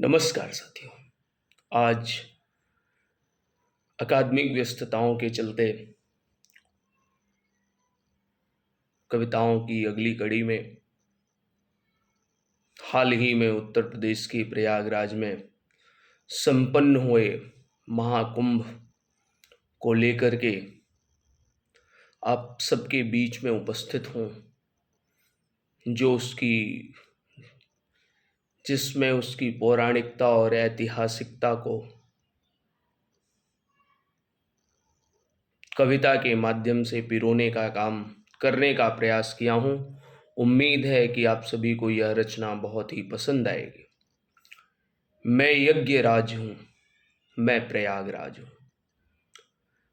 नमस्कार साथियों। आज अकादमिक व्यस्तताओं के चलते कविताओं की अगली कड़ी में हाल ही में उत्तर प्रदेश के प्रयागराज में संपन्न हुए महाकुंभ को लेकर के आप सबके बीच में उपस्थित हूँ, जिसमें उसकी पौराणिकता और ऐतिहासिकता को कविता के माध्यम से पिरोने का काम करने का प्रयास किया हूँ। उम्मीद है कि आप सभी को यह रचना बहुत ही पसंद आएगी। मैं यज्ञ राज हूँ, मैं प्रयागराज हूँ।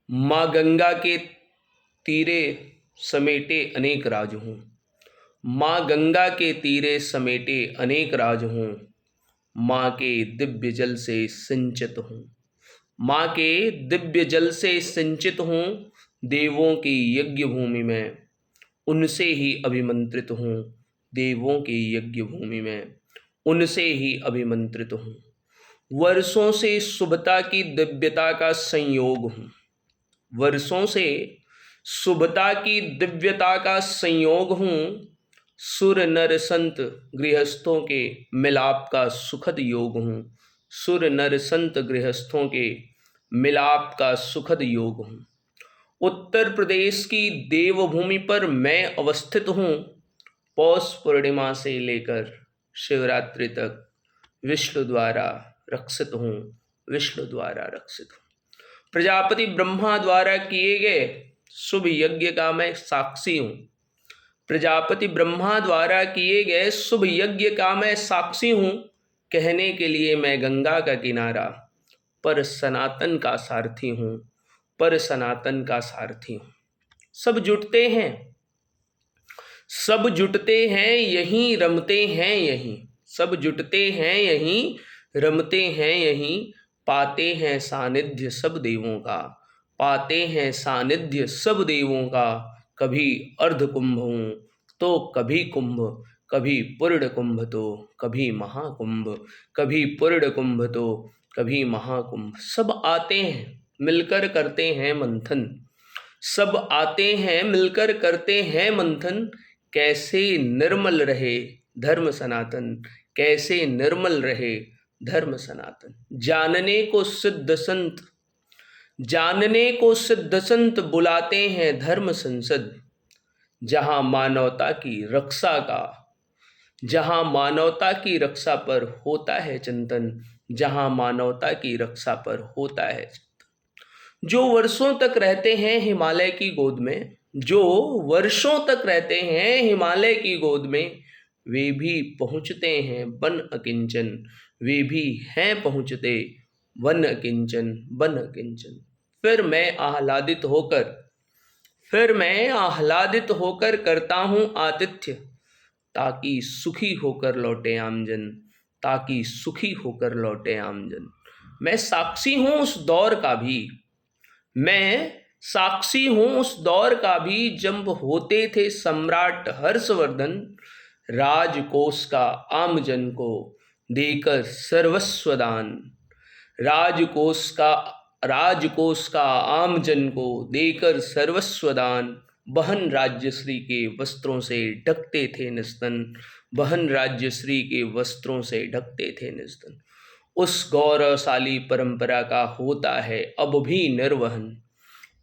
माँ गंगा के तीरे समेटे अनेक राज हूँ, माँ गंगा के तीरे समेटे अनेक राज हूँ। माँ के दिव्य जल से सिंचित हूँ, माँ के दिव्य जल से सिंचित हूँ। देवों की यज्ञ भूमि में उनसे ही अभिमंत्रित हूँ, देवों की यज्ञ भूमि में उनसे ही अभिमंत्रित हूँ। वर्षों से शुभता की दिव्यता का संयोग हूँ, वर्षों से शुभता की दिव्यता का संयोग हूँ। सुर नर संत गृहस्थों के मिलाप का सुखद योग हूँ, सुर नर संत गृहस्थों के मिलाप का सुखद योग हूँ। उत्तर प्रदेश की देवभूमि पर मैं अवस्थित हूँ। पौष पूर्णिमा से लेकर शिवरात्रि तक विष्णु द्वारा रक्षित हूँ, विष्णु द्वारा रक्षित हूँ। प्रजापति ब्रह्मा द्वारा किए गए शुभ यज्ञ का मैं साक्षी हूँ, प्रजापति ब्रह्मा द्वारा किए गए शुभ यज्ञ का मैं साक्षी हूँ। कहने के लिए मैं गंगा का किनारा पर सनातन का सारथी हूँ, पर सनातन का सारथी हूँ। सब जुटते हैं, सब जुटते हैं यहीं रमते हैं यहीं, सब जुटते हैं यहीं रमते हैं यहीं। पाते हैं सानिध्य सब देवों का, पाते हैं सानिध्य सब देवों का। कभी अर्ध कुंभ हूँ तो कभी कुंभ, कभी पूर्ण कुंभ तो कभी महाकुंभ, कभी पूर्ण कुंभ तो कभी महाकुंभ। सब आते हैं मिलकर करते हैं मंथन, सब आते हैं मिलकर करते हैं मंथन। कैसे निर्मल रहे धर्म सनातन, कैसे निर्मल रहे धर्म सनातन। जानने को सिद्ध संत, जानने को सिद्ध संत बुलाते हैं धर्म संसद। जहां मानवता की रक्षा का, जहां मानवता की रक्षा पर होता है चिंतन, जहां मानवता की रक्षा पर होता है चिंतन। जो वर्षों तक रहते हैं हिमालय की गोद में, जो वर्षों तक रहते हैं हिमालय की गोद में, वे भी पहुँचते हैं वन अकिंचन, वे भी हैं पहुँचते वन अकिंचन, वन अकिंचन। फिर मैं आह्लादित होकर, फिर मैं आह्लादित होकर करता हूँ आतिथ्य, ताकि सुखी होकर लौटे आमजन, ताकि सुखी होकर लौटे आमजन। मैं साक्षी हूँ उस दौर का भी, मैं साक्षी हूँ उस दौर का भी जब होते थे सम्राट हर्षवर्धन। राजकोष का आमजन को देकर सर्वस्व दान, राजकोष का, राजकोष का आमजन को देकर सर्वस्व दान। बहन राज्यश्री के वस्त्रों से ढकते थे निस्तन, बहन राज्यश्री के वस्त्रों से ढकते थे निस्तन। उस गौरवशाली परंपरा का होता है अब भी निर्वहन,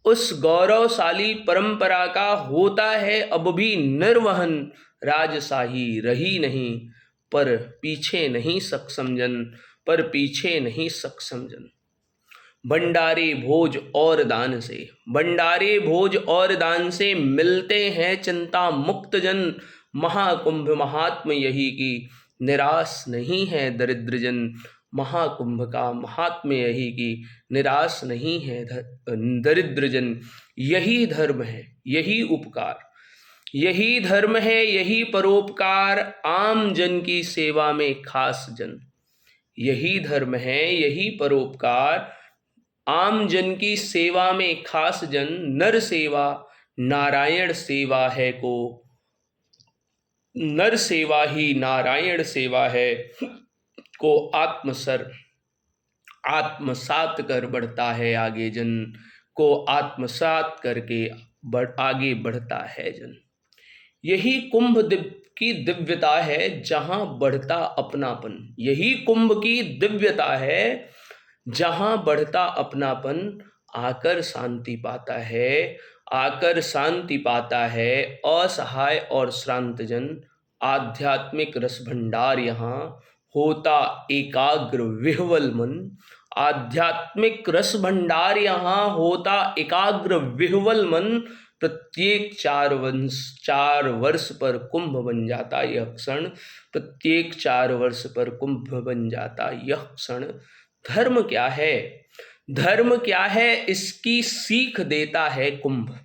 उस गौरवशाली परंपरा का होता है अब भी निर्वहन। राजशाही रही नहीं पर पीछे नहीं सक्षम जन, पर पीछे नहीं सक्षम जन। भंडारे भोज और दान से, भंडारे भोज और दान से मिलते हैं चिंता मुक्त जन। महाकुंभ महात्म यही की निराश नहीं है दरिद्र जन, महाकुंभ का महात्म्य यही की निराश नहीं है दरिद्र जन। यही धर्म है यही उपकार, यही धर्म है यही परोपकार, आम जन की सेवा में खास जन। यही धर्म है यही परोपकार, आम जन की सेवा में खास जन। नर सेवा नारायण सेवा है को, नर सेवा ही नारायण सेवा है। को आत्मसात कर बढ़ता है आगे जन, को आत्मसात करके आगे बढ़ता है जन। यही कुंभ की दिव्यता है जहां बढ़ता अपनापन, यही कुंभ की दिव्यता है जहां बढ़ता अपनापन, आकर शांति पाता है, आकर शांति पाता है असहाय और श्रांत जन। आध्यात्मिक रस भंडार यहाँ होता एकाग्र विह्वल मन, आध्यात्मिक रस भंडार यहाँ होता एकाग्र विह्वल मन। प्रत्येक 4 वर्ष पर कुंभ बन जाता यह क्षण, प्रत्येक 4 वर्ष पर कुंभ बन जाता यह क्षण। धर्म क्या है, धर्म क्या है इसकी सीख देता है कुंभ,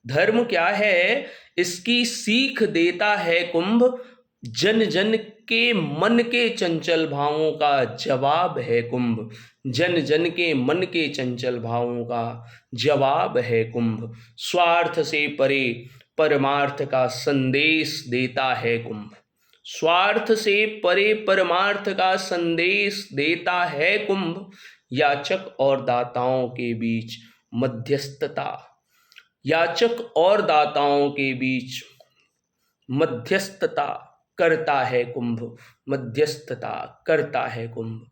धर्म क्या है इसकी सीख देता है कुंभ। जन जन के मन के चंचल भावों का जवाब है कुंभ, जन जन के मन के चंचल भावों का जवाब है कुंभ। स्वार्थ से परे परमार्थ का संदेश देता है कुंभ, स्वार्थ से परे परमार्थ का संदेश देता है कुंभ। याचक और दाताओं के बीच मध्यस्थता, याचक और दाताओं के बीच मध्यस्थता करता है कुंभ, मध्यस्थता करता है कुंभ।